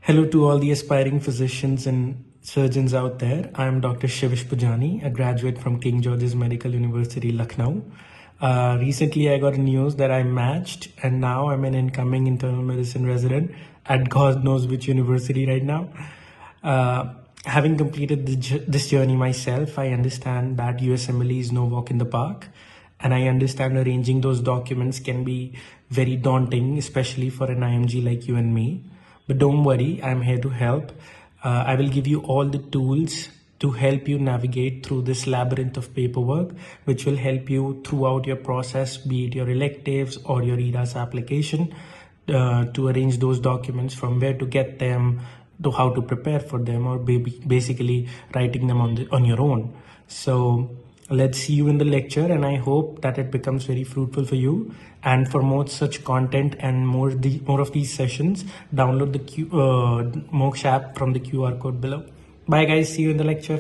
Hello to all the aspiring physicians and surgeons out there. I am Dr. Shivish Pujani, a graduate from King George's Medical University, Lucknow. Recently, I got news that I matched, and now I'm an incoming internal medicine resident at God knows which university right now. Having completed this journey myself, I understand that Usmle is no walk in the park, and I understand arranging those documents can be very daunting, especially for an IMG like you and me. But don't worry, I'm here to help. I will give you all the tools to help you navigate through this labyrinth of paperwork, which will help you throughout your process, be it your electives or your ERAS application, to arrange those documents, from where to get them, to how to prepare for them, or basically writing them on your own. So let's see you in the lecture, and I hope that it becomes very fruitful for you. And for more such content and more of these sessions, download the MOKSH app from the QR code below. Bye guys, see you in the lecture.